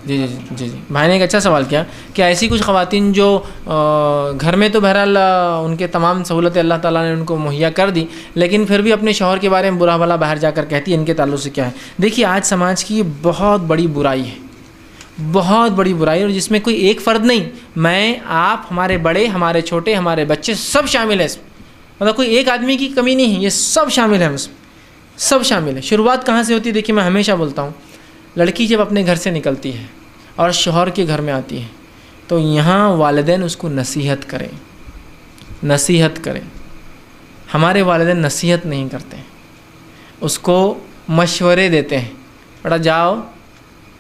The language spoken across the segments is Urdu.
جی جی جی جی بھائی نے ایک اچھا سوال کیا کہ ایسی کچھ خواتین جو گھر میں تو بہرحال ان کے تمام سہولتیں اللہ تعالیٰ نے ان کو مہیا کر دی، لیکن پھر بھی اپنے شوہر کے بارے میں برا بھلا باہر جا کر کہتی ہے، ان کے تعلق سے کیا ہے؟ دیکھیے آج سماج کی یہ بہت بڑی برائی ہے، بہت بڑی برائی، اور جس میں کوئی ایک فرد نہیں، میں آپ ہمارے بڑے ہمارے چھوٹے ہمارے بچے سب شامل ہیں اس میں، مطلب کوئی ایک آدمی کی کمی نہیں ہے، یہ سب شامل ہیں اس میں، سب شامل ہیں۔ شروعات کہاں سے ہوتی ہے؟ دیکھیے میں ہمیشہ بولتا ہوں، لڑکی جب اپنے گھر سے نکلتی ہے اور شوہر کے گھر میں آتی ہے تو یہاں والدین اس کو نصیحت کریں، نصیحت کریں۔ ہمارے والدین نصیحت نہیں کرتے ہیں، اس کو مشورے دیتے ہیں، بیٹا جاؤ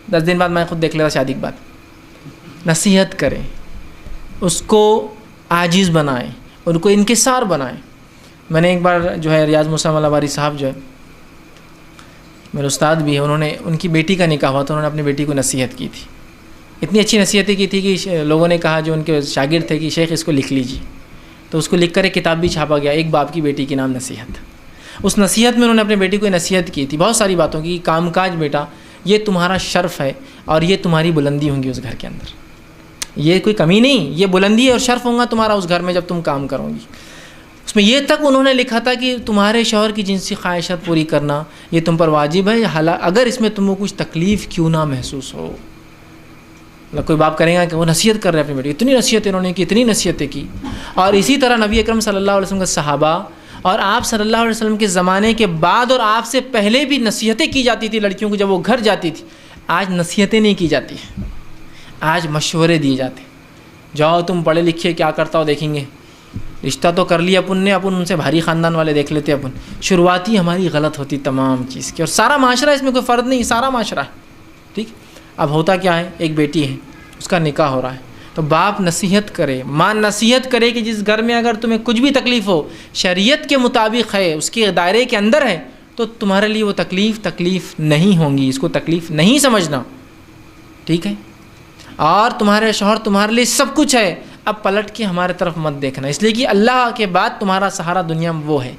10 دن بعد میں خود دیکھ لیتا شادی کے بعد۔ نصیحت کریں، اس کو عاجز بنائیں، ان کو انکسار بنائیں۔ میں نے ایک بار جو ہے ریاض موسیٰ ملاباری صاحب جو ہے میرے استاد بھی ہیں، انہوں نے ان کی بیٹی کا نکاح ہوا تو انہوں نے اپنی بیٹی کو نصیحت کی تھی، اتنی اچھی نصیحتیں کی تھی کہ لوگوں نے کہا جو ان کے شاگرد تھے کہ شیخ اس کو لکھ لیجیے، تو اس کو لکھ کر ایک کتاب بھی چھاپا گیا، ایک باپ کی بیٹی کے نام نصیحت۔ اس نصیحت میں انہوں نے اپنے بیٹی کو نصیحت کی تھی بہت ساری باتوں کی، کام کاج بیٹا یہ تمہارا شرف ہے اور یہ تمہاری بلندی ہوں گی اس گھر کے اندر، یہ کوئی کمی نہیں، یہ بلندی اور شرف ہوگا تمہارا اس گھر میں جب تم کام کرو گی۔ اس میں یہ تک انہوں نے لکھا تھا کہ تمہارے شوہر کی جنسی خواہشات پوری کرنا یہ تم پر واجب ہے، اگر اس میں تم کو کچھ تکلیف کیوں نہ محسوس ہو۔ مطلب کوئی باپ کرے گا کہ وہ نصیحت کر رہے ہیں اپنی بیٹی، اتنی نصیحتیں انہوں نے کی، اتنی نصیحتیں کی۔ اور اسی طرح نبی اکرم صلی اللہ علیہ وسلم کے صحابہ اور آپ صلی اللہ علیہ وسلم کے زمانے کے بعد اور آپ سے پہلے بھی نصیحتیں کی جاتی تھی لڑکیوں کو جب وہ گھر جاتی تھی۔ آج نصیحتیں نہیں کی جاتی ہیں، آج مشورے دیے جاتے ہیں، جاؤ تم پڑھے لکھے کیا کرتا ہو دیکھیں گے، رشتہ تو کر لیا اپن نے، اپن ان سے بھاری خاندان والے دیکھ لیتے اپن۔ شروعاتی ہماری غلط ہوتی تمام چیز کی، اور سارا معاشرہ اس میں کوئی فرد نہیں، سارا معاشرہ ہے، ٹھیک۔ اب ہوتا کیا ہے، ایک بیٹی ہے اس کا نکاح ہو رہا ہے تو باپ نصیحت کرے، ماں نصیحت کرے کہ جس گھر میں اگر تمہیں کچھ بھی تکلیف ہو، شریعت کے مطابق ہے، اس کے دائرے کے اندر ہے، تو تمہارے لیے وہ تکلیف نہیں ہوں گی، اس کو تکلیف نہیں سمجھنا، ٹھیک ہے۔ اور تمہارے شوہر تمہارے لیے سب کچھ ہے، اب پلٹ کے ہمارے طرف مت دیکھنا، اس لیے کہ اللہ کے بعد تمہارا سہارا دنیا میں وہ ہے۔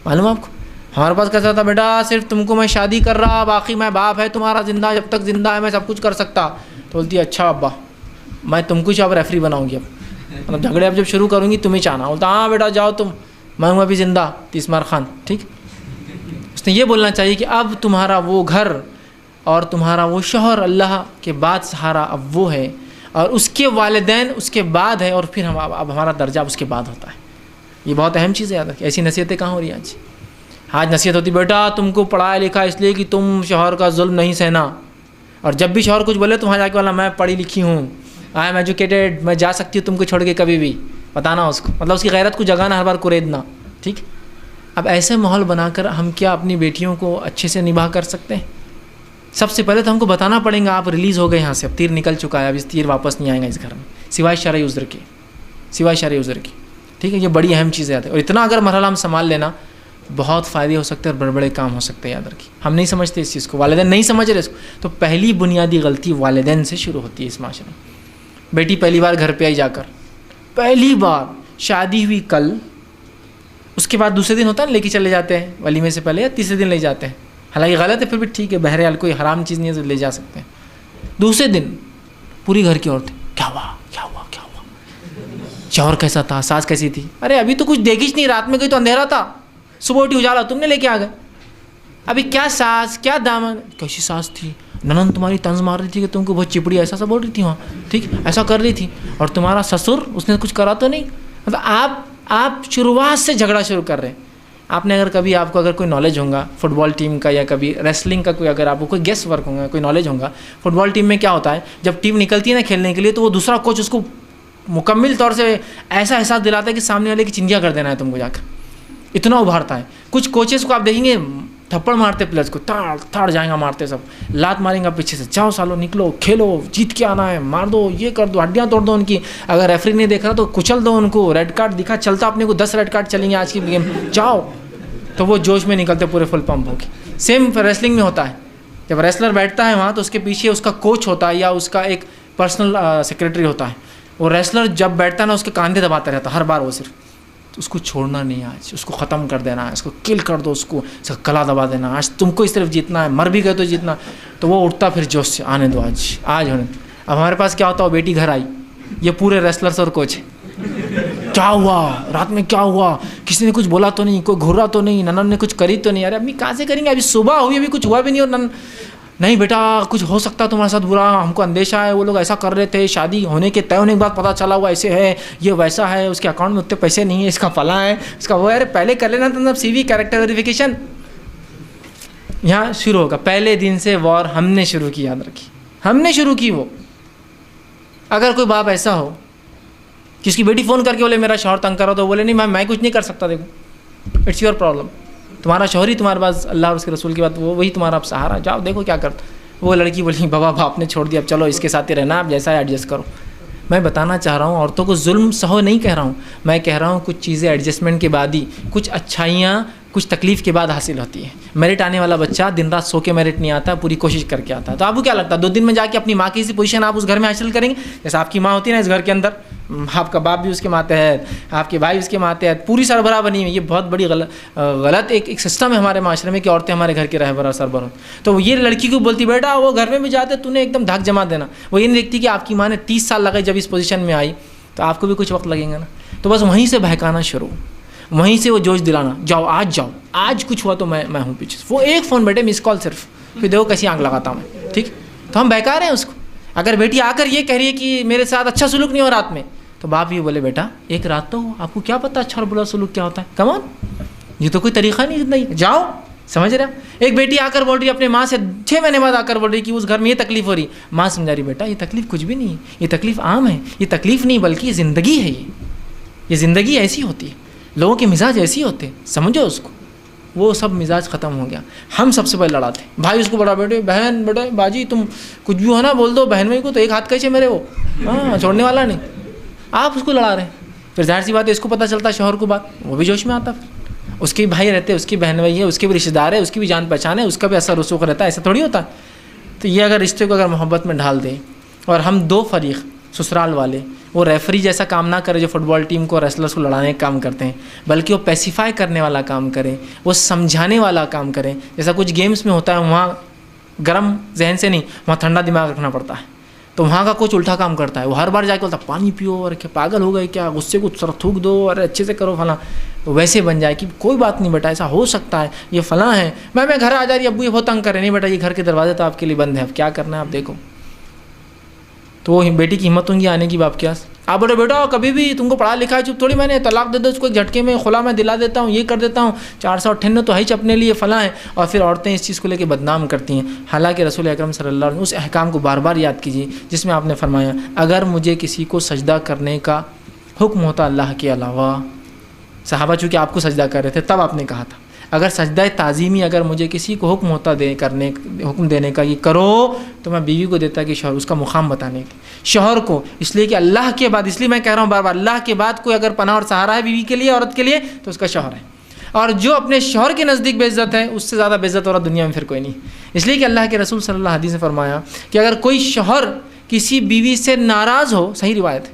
معلوم آپ کو ہمارے پاس کہتا تھا بیٹا صرف تم کو میں شادی کر رہا، باقی میں باپ ہے تمہارا زندہ، جب تک زندہ ہے میں سب کچھ کر سکتا۔ تو بولتی ہے اچھا ابا میں تم کو اب ریفری بناؤں گی، اب مطلب جھگڑے اب جب شروع کروں گی تمہیں چاہنا۔ بولتا ہاں بیٹا جاؤ تم، میں ہوں ابھی زندہ، تیسمار خان، ٹھیک۔ اس نے یہ بولنا چاہیے کہ اب تمہارا وہ گھر اور تمہارا وہ شوہر اللہ کے بعد سہارا اب وہ ہے، اور اس کے والدین اس کے بعد ہے، اور پھر اب ہمارا درجہ اس کے بعد ہوتا ہے۔ یہ بہت اہم چیز ہے، یاد رکھیں۔ ایسی نصیحتیں کہاں ہو رہی ہیں آج؟ آج نصیحت ہوتی بیٹا تم کو پڑھایا لکھا اس لیے کہ تم شوہر کا ظلم نہیں سہنا، اور جب بھی شوہر کچھ بولے تو وہاں جا کے والا میں پڑھی لکھی ہوں، آئی ایم ایجوکیٹڈ، میں جا سکتی ہوں تم کو چھوڑ کے کبھی بھی، بتانا اس کو، مطلب اس کی غیرت کو جگانا، ہر بار کوریدنا، ٹھیک۔ اب ایسے ماحول بنا کر ہم کیا اپنی بیٹیوں کو اچھے سے نباہ کر سکتے ہیں؟ سب سے پہلے تو ہم کو بتانا پڑیں گا آپ ریلیز ہو گئے یہاں سے، اب تیر نکل چکا ہے، اب اس تیر واپس نہیں آئے گا اس گھر میں، سوائے شرعی عذر کے، سوائے شرعی عذر کی، ٹھیک ہے۔ یہ بڑی اہم چیزیں آتی ہیں، اور اتنا اگر مرحلہ ہم سنبھال لینا بہت فائدے ہو سکتے ہیں اور بڑے بڑے کام ہو سکتے ہیں، یاد رکھیے۔ ہم نہیں سمجھتے اس چیز کو، والدین نہیں سمجھ رہے اس کو، تو پہلی بنیادی غلطی والدین سے شروع ہوتی ہے اس معاشرے میں۔ بیٹی پہلی بار گھر پہ آئی جا کر، پہلی بار شادی ہوئی کل، اس کے بعد دوسرے دن ہوتا ہے نا لے کے چلے جاتے ہیں ولیمے سے پہلے، یا تیسرے دن لے جاتے ہیں، حالانکہ غلط ہے پھر بھی ٹھیک ہے، بہرحال کوئی حرام چیز نہیں ہے تو لے جا سکتے ہیں۔ دوسرے دن پوری گھر کی عورتیں کیا ہوا کیا ہوا کیا ہوا، شوہر کیسا تھا، ساس کیسی تھی، ارے ابھی تو کچھ دیکھیش نہیں، رات میں گئی تو اندھیرا تھا، صبح اٹھی اجالا تم نے لے کے آ گئے، ابھی کیا ساس کیا دامن، کیسی ساس تھی، ننند تمہاری طنز مار رہی تھی کہ تم کو بہت چپڑی ایسا سا بول رہی تھی وہاں، ٹھیک ایسا کر رہی تھی، اور تمہارا سسر اس نے کچھ کرا تو نہیں، مطلب آپ شروعات سے جھگڑا شروع کر رہے ہیں۔ آپ نے اگر کبھی آپ کو اگر کوئی نالج ہوگا فٹ بال ٹیم کا، یا کبھی ریسلنگ کا کوئی اگر آپ کو کوئی گیس ورک ہوگا، کوئی نالج ہوگا، فٹ بال ٹیم میں کیا ہوتا ہے جب ٹیم نکلتی ہے نا کھیلنے کے لیے، تو وہ دوسرا کوچ اس کو مکمل طور سے ایسا احساس دلاتا ہے کہ سامنے والے کی چنگیا کر دینا ہے تم کو جا کر، اتنا ابھارتا ہے۔ کچھ کوچز کو آپ دیکھیں گے تھپڑ مارتے پلیئرس کو، تھاڑ جائیں گا مارتے، سب لات ماریں گا پیچھے سے، جاؤ سالو نکلو کھیلو جیت کے آنا ہے، مار دو یہ کر دو، ہڈیاں توڑ دو ان کی، اگر ریفری نہیں دیکھ رہا تو کچل دو ان کو، ریڈ کارڈ دکھا چلتا اپنے کو 10 ریڈ کارڈ چلیں گے آج کی گیم، جاؤ، تو وہ جوش میں نکلتے پورے فل پمپ ہو کے۔ سیم ریسلنگ میں ہوتا ہے، جب ریسلر بیٹھتا ہے وہاں تو اس کے پیچھے اس کا کوچ ہوتا ہے یا اس کا ایک پرسنل سیکرٹری ہوتا ہے، وہ ریسلر جب بیٹھتا ہے نا اس کے کاندھے دباتا رہتا ہے ہر بار، وہ صرف تو اس کو چھوڑنا نہیں ہے آج، اس کو ختم کر دینا ہے، اس کو کل کر دو، اس کو اس کا گلا دبا دینا، آج تم کو اس طرف جیتنا ہے، مر بھی گئے تو جیتنا. تو وہ اٹھتا پھر جوش سے، آنے دو آج ہونے. اب ہمارے پاس کیا ہوتا ہے، بیٹی گھر آئی، یہ پورے ریسلرس اور کوچ ہے. کیا ہوا رات میں، کیا ہوا، کسی نے کچھ بولا تو نہیں، کوئی گھورا تو نہیں، ننن نے کچھ کری تو نہیں. ارے امی کہاں سے کریں گے، ابھی صبح ہوئی، ابھی کچھ ہوا بھی نہیں. اور نہیں بیٹا کچھ ہو سکتا تمہارے ساتھ برا، ہم کو اندیشہ ہے، وہ لوگ ایسا کر رہے تھے، شادی ہونے کے طے ہونے کے بعد پتہ چلا وہ ایسے ہے، یہ ویسا ہے، اس کے اکاؤنٹ میں اتنے پیسے نہیں ہیں، اس کا فلاں ہے، اس کا وہ ہے. پہلے کر لینا تم سی وی کیریکٹر ویریفیکیشن. یہاں شروع ہوگا پہلے دن سے وار ہم نے شروع کی، یاد رکھی ہم نے شروع کی. وہ اگر کوئی باپ ایسا ہو کہ اس کی بیٹی فون کر کے بولے میرا شوہر تنگ کرو، تو بولے نہیں میں کچھ نہیں کر سکتا، دیکھو اٹس یور پرابلم، تمہارا شوہر ہی تمہارے پاس اللہ اور اس کے رسول کی بات، وہی تمہارا اب سہارا، جاؤ دیکھو کیا کرتا. وہ لڑکی بولی بابا باپ نے چھوڑ دیا، اب چلو اس کے ساتھ ہی رہنا، اب جیسا ہے ایڈجسٹ کرو. میں بتانا چاہ رہا ہوں عورتوں کو ظلم سہو نہیں کہہ رہا ہوں، میں کہہ رہا ہوں کچھ چیزیں ایڈجسٹمنٹ کے بعد ہی، کچھ اچھائیاں کچھ تکلیف کے بعد حاصل ہوتی ہے. میرٹ آنے والا بچہ دن رات سو کے میرٹ نہیں آتا، پوری کوشش کر کے آتا ہے. تو آپ کو کیا لگتا ہے 2 دن میں جا کے اپنی ماں کی سی پوزیشن آپ اس گھر میں حاصل کریں گے؟ جیسا آپ کی ماں ہوتی ہے نا اس گھر کے اندر، آپ کا باپ بھی اس کے ماتحت، آپ کے بھائی اس کے ماتحت، پوری سربراہ بنی ہوئی. یہ بہت بڑی غلط ایک سسٹم ہے ہمارے معاشرے میں کہ عورتیں ہمارے گھر کے رہبر اور سربراہ. تو یہ لڑکی کو بولتی بیٹا وہ گھر میں بھی جاتے تو نے ایک دم دھاک جما دینا. وہ یہ نہیں دیکھتی کہ آپ کی ماں نے 30 سال لگے جب اس پوزیشن میں آئی، تو آپ کو بھی کچھ وقت لگیں گا نا. تو بس وہیں سے بہکانا شروع، وہیں سے وہ جوش دلانا، جاؤ آج کچھ ہوا تو میں ہوں پیچھے. وہ ایک فون بیٹے مس کال صرف، پھر دیکھو کیسی آنکھ لگاتا ہوں میں. ٹھیک، تو ہم بہکا رہے ہیں اس کو. اگر بیٹی آ کر یہ کہہ رہی ہے کہ میرے ساتھ اچھا سلوک نہیں ہو رات میں، تو باپ یہ بولے بیٹا ایک رات تو آپ کو کیا پتہ اچھا اور برا سلوک کیا ہوتا ہے، کم آن، یہ تو کوئی طریقہ نہیں، جاؤ. سمجھ رہے. ایک بیٹی آ کر بول رہی ہے اپنے ماں سے 6 مہینے بعد آ کر بول رہی کہ اس گھر میں یہ تکلیف ہو رہی، ماں سمجھا رہی بیٹا یہ تکلیف کچھ بھی نہیں ہے، یہ تکلیف عام ہے، یہ تکلیف نہیں بلکہ یہ زندگی ہے، یہ زندگی ایسی ہوتی ہے، لوگوں کے مزاج ایسی ہوتے ہیں، سمجھو اس کو. وہ سب مزاج ختم ہو گیا. ہم سب سے پہلے لڑاتے، بھائی اس کو بڑا بیٹے، بہن بیٹے باجی تم کچھ بھی ہو نا بول دو، بہن بھائی کو تو ایک ہاتھ کیسے میرے، وہ ہاں چھوڑنے والا نہیں. آپ اس کو لڑا رہے ہیں. پھر ظاہر سی بات ہے اس کو پتہ چلتا ہے شوہر کو بات، وہ بھی جوش میں آتا. پھر اس کے بھی بھائی رہتے، اس کی بہن بھائی ہے، اس کے بھی رشتہ دار ہے، اس کی بھی جان پہچان ہے، اس کا بھی اثر رسوخ رہتا ہے، ایسا تھوڑی ہوتا. تو یہ اگر رشتے کو اگر محبت میں ڈھال دیں، اور ہم 2 فریق سسرال والے وہ ریفری جیسا کام نہ کرے جو فٹ بال ٹیم کو ریسلرس کو لڑانے کا کام کرتے ہیں، بلکہ وہ پیسیفائی کرنے والا کام کریں، وہ سمجھانے والا کام کریں. جیسا کچھ گیمز میں ہوتا ہے وہاں گرم ذہن سے نہیں، وہاں ٹھنڈا دماغ رکھنا پڑتا ہے. تو وہاں کا کوچ الٹا کام کرتا ہے، وہ ہر بار جا کے بولتا پانی پیو، اور کیا پاگل ہو گئے کیا، غصے کو سر تھوک دو، اور اچھے سے کرو فلاں. تو ویسے بن جائے کہ کوئی بات نہیں بیٹا ایسا ہو سکتا ہے، یہ فلاں ہے. میں گھر آ جا رہی ابو یہ بہت تنگ کر رہے، نہیں بیٹا یہ گھر کے دروازے تو آپ کے لیے بند ہیں، اب کیا کرنا ہے آپ دیکھو. تو وہ بیٹی کی ہمت ہوگی آنے کی باپ کے پاس. آپ بولے بیٹا کبھی بھی تم کو پڑھا لکھا ہے چپ تھوڑی، میں نے طلاق دے دو اس کو ایک جھٹکے میں، خلا میں دلا دیتا ہوں، یہ کر دیتا ہوں، 498 تو ہے ہی اپنے لیے فلاں ہے. اور پھر عورتیں اس چیز کو لے کے بدنام کرتی ہیں. حالانکہ رسول اکرم صلی اللہ علیہ وسلم اس احکام کو بار بار یاد کیجیے جس میں آپ نے فرمایا اگر مجھے کسی کو سجدہ کرنے کا حکم ہوتا اللہ کے علاوہ، صحابہ چونکہ آپ کو سجدہ کر رہے تھے تب آپ نے کہا تھا، اگر سجدہ تعظیمی اگر مجھے کسی کو حکم ہوتا حکم دینے کا یہ کرو، تو میں بیوی کو دیتا کہ شوہر اس کا مقام بتانے کے شوہر کو. اس لیے کہ اللہ کے بعد، اس لیے میں کہہ رہا ہوں بار بار، اللہ کے بعد کوئی اگر پناہ اور سہارا ہے بیوی کے لیے، عورت کے لیے، تو اس کا شوہر ہے. اور جو اپنے شوہر کے نزدیک بے عزت ہے اس سے زیادہ بے عزت اور دنیا میں پھر کوئی نہیں. اس لیے کہ اللہ کے رسول صلی اللہ علیہ وسلم نے فرمایا کہ اگر کوئی شوہر کسی بیوی سے ناراض ہو، صحیح روایت ہے،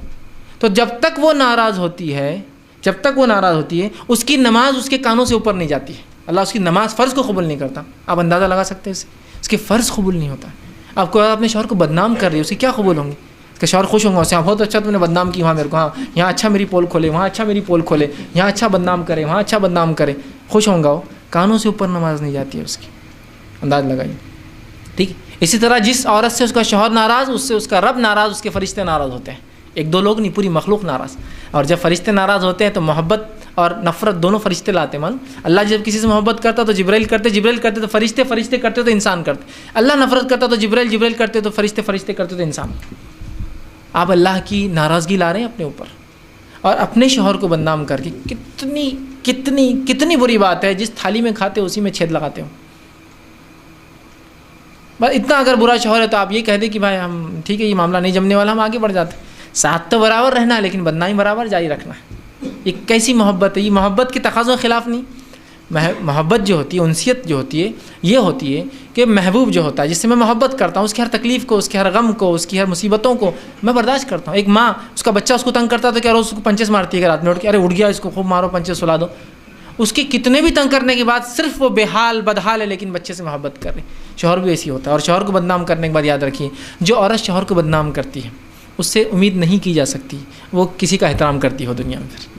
تو جب تک وہ ناراض ہوتی ہے اس کی نماز اس کے کانوں سے اوپر نہیں جاتی ہے. اللہ اس کی نماز فرض کو قبول نہیں کرتا. آپ اندازہ لگا سکتے ہیں اس کے فرض قبول نہیں ہوتا. آپ کو اپنے شوہر کو بدنام کر رہی ہے، اسے کیا قبول ہوں گے؟ اس کا شوہر خوش ہوں گا اس سے، بہت اچھا تم نے بدنام کی وہاں میرے کو، ہاں یہاں اچھا میری پول کھولے، وہاں اچھا میری پول کھولے، یہاں اچھا بدنام کرے، وہاں اچھا بدنام کرے، خوش ہوں گا. وہ کانوں سے اوپر نماز نہیں جاتی ہے اس کی. انداز لگائیے. ٹھیک. اسی طرح جس عورت سے اس کا شوہر ناراض، اس سے اس کا رب ناراض، اس کے فرشتے ناراض ہوتے ہیں. 1-2 لوگ نہیں، پوری مخلوق ناراض. اور جب فرشتے ناراض ہوتے ہیں تو محبت اور نفرت دونوں فرشتے لاتے. مان اللہ جب کسی سے محبت کرتا تو جبرائیل کرتے تو فرشتے کرتے تو انسان کرتے. اللہ نفرت کرتا تو جبرائیل کرتے تو فرشتے کرتے تو انسان. آپ اللہ کی ناراضگی لا رہے ہیں اپنے اوپر، اور اپنے شوہر کو بدنام کر کے. کتنی بری بات ہے، جس تھالی میں کھاتے اسی میں چھید لگاتے ہو. بس اتنا اگر برا شوہر ہے تو آپ یہ کہہ دیں کہ بھائی ہم ٹھیک ہے یہ معاملہ نہیں جمنے والا، ہم آگے بڑھ جاتے. ساتھ تو برابر رہنا ہے لیکن بدنامی برابر جاری رکھنا ہے. یہ کیسی محبت ہے؟ یہ محبت کے تقاضوں کے خلاف نہیں. محبت جو ہوتی ہے، انسیت جو ہوتی ہے، یہ ہوتی ہے کہ محبوب جو ہوتا ہے جس سے میں محبت کرتا ہوں، اس کی ہر تکلیف کو، اس کے ہر غم کو، اس کی ہر مصیبتوں کو میں برداشت کرتا ہوں۔ ایک ماں اس کا بچہ اس کو تنگ کرتا ہے تو کیا روز اس کو پنچیس مارتی ہے کہ رات میں اٹھ کے ارے اٹھ گیا اس کو خوب مارو پنچیس سلا دو۔ اس کے کتنے بھی تنگ کرنے کے بعد صرف وہ بے حال بدحال ہے لیکن بچے سے محبت کر رہی۔ شوہر بھی ایسی ہوتا ہے۔ اور شوہر کو بدنام کرنے کے بعد یاد رکھیے، جو عورت شوہر کو بدنام کرتی ہے اس سے امید نہیں کی جا سکتی وہ کسی کا احترام کرتی ہو دنیا میں۔ پھر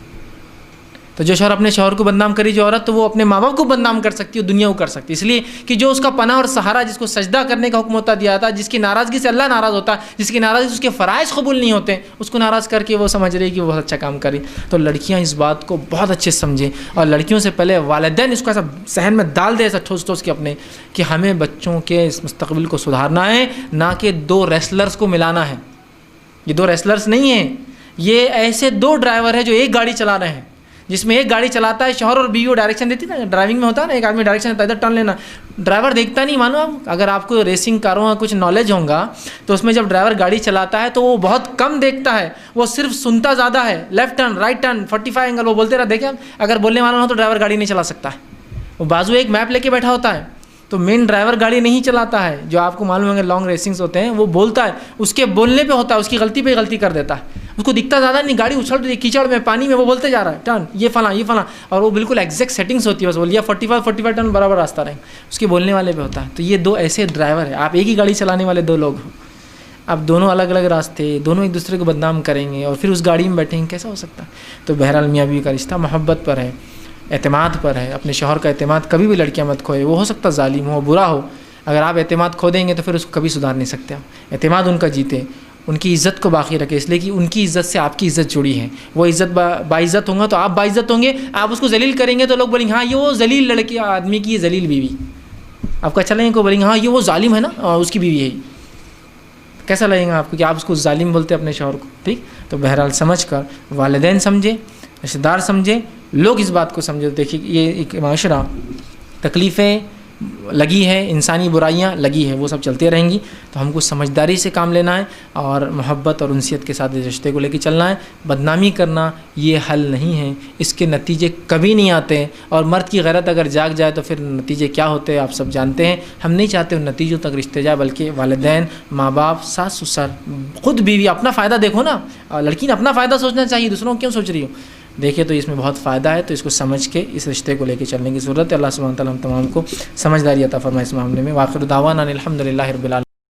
تو جو شوہر اپنے شوہر کو بدنام کری جو عورت، تو وہ اپنے ماں باپ کو بدنام کر سکتی ہے، دنیا کو کر سکتی ہے، اس لیے کہ جو اس کا پناہ اور سہارا، جس کو سجدہ کرنے کا حکم ہوتا دیا تھا، جس کی ناراضگی سے اللہ ناراض ہوتا ہے، جس کی ناراضگی سے اس کے فرائض قبول نہیں ہوتے، اس کو ناراض کر کے وہ سمجھ رہی کہ وہ بہت اچھا کام کری۔ تو لڑکیاں اس بات کو بہت اچھے سے سمجھیں، اور لڑکیوں سے پہلے والدین اس کو ایسا ذہن میں ڈال دے ایسا ٹھوس ٹھوس کے اپنے، کہ ہمیں بچوں کے اس مستقبل کو سدھارنا ہے، نہ کہ دو ریسلرز کو ملانا ہے۔ یہ دو ریسلرز نہیں ہیں، یہ ایسے دو ڈرائیور ہیں جو ایک گاڑی چلا رہے ہیں، جس میں ایک گاڑی چلاتا ہے شوہر اور بیوی ڈائریکشن دیتی ہے نا، ڈرائیونگ میں ہوتا ہے نا، ایک آدمی ڈائریکشن دیتا ہے ادھر ٹرن لینا، ڈرائیور دیکھتا نہیں۔ مانو اگر آپ کو ریسنگ کاروں کا کچھ نالج ہوگا تو اس میں جب ڈرائیور گاڑی چلاتا ہے تو وہ بہت کم دیکھتا ہے، وہ صرف سنتا زیادہ ہے، left turn right turn 45 angle وہ بولتے رہتے ہیں۔ اگر بولنے والا ہو تو ڈرائیور گاڑی نہیں چلا سکتا ہے، وہ بازو ایک میپ لے کے بیٹھا ہوتا ہے، تو مین ڈرائیور گاڑی نہیں چلاتا ہے۔ جو آپ کو معلوم ہے لانگ ریسنگز ہوتے ہیں وہ بولتا ہے، اس کے بولنے پہ ہوتا ہے، اس کی غلطی پہ غلطی کر دیتا ہے، اس کو دکھتا زیادہ نہیں، گاڑی اچھل رہی ہے کیچڑ میں پانی میں، وہ بولتے جا رہا ہے ٹرن یہ فلاں یہ فلاں، اور وہ بالکل ایگزیکٹ سیٹنگس ہوتی ہے، بس بولیا 45 ٹرن برابر راستہ رہیں، اس کے بولنے والے پہ ہوتا ہے۔ تو یہ دو ایسے ڈرائیور ہیں، آپ ایک ہی گاڑی چلانے والے دو لوگ ہو، اب دونوں الگ الگ راستے، دونوں ایک دوسرے کو بدنام کریں گے اور پھر اس گاڑی میں بیٹھیں گے، کیسا ہو سکتا ہے؟ تو بہرحال میاں بیوی کا رشتہ محبت پر ہے، اعتماد پر ہے۔ اپنے شوہر کا اعتماد کبھی بھی لڑکیاں مت کھوئے، وہ ہو سکتا ظالم ہو برا ہو، اگر آپ اعتماد کھو دیں گے تو پھر اس کو کبھی سدھار نہیں سکتے آپ۔ اعتماد ان کا جیتے، ان کی عزت کو باقی رکھے، اس لیے کہ ان کی عزت سے آپ کی عزت جڑی ہے۔ وہ عزت باعزت ہوں گا تو آپ باعزت ہوں گے، آپ اس کو ذلیل کریں گے تو لوگ بولیں گے ہاں یہ وہ ذلیل لڑکی آدمی کی ذلیل بیوی، آپ کا اچھا لگے گا، بولیں گے ہاں یہ وہ ظالم ہے نا اس کی بیوی ہے، کیسا لگے گا آپ کو کہ آپ اس کو ظالم بولتے اپنے شوہر کو؟ ٹھیک، تو بہرحال سمجھ کر والدین سمجھے، رشتہ دار سمجھے، لوگ اس بات کو سمجھے۔ دیکھیے یہ ایک معاشرہ، تکلیفیں لگی ہے، انسانی برائیاں لگی ہے، وہ سب چلتے رہیں گی، تو ہم کو سمجھداری سے کام لینا ہے اور محبت اور انسیت کے ساتھ اس رشتے کو لے کے چلنا ہے۔ بدنامی کرنا یہ حل نہیں ہے، اس کے نتیجے کبھی نہیں آتے، اور مرد کی غیرت اگر جاگ جائے تو پھر نتیجے کیا ہوتے ہیں آپ سب جانتے ہیں۔ ہم نہیں چاہتے ان نتیجوں تک رشتے جائے، بلکہ والدین، ماں باپ، ساس سسر، خود بیوی، اپنا فائدہ دیکھو نا، لڑکی نے اپنا فائدہ سوچنا چاہیے، دوسروں کو کیوں سوچ رہی ہو؟ دیکھیں تو اس میں بہت فائدہ ہے، تو اس کو سمجھ کے اس رشتے کو لے کے چلنے کی ضرورت ہے۔ اللہ سبحانہ وتعالیٰ ہم تمام کو سمجھداری عطا فرمائے اس معاملے میں۔ وآخر دعوانا الحمد للہ رب العالمین۔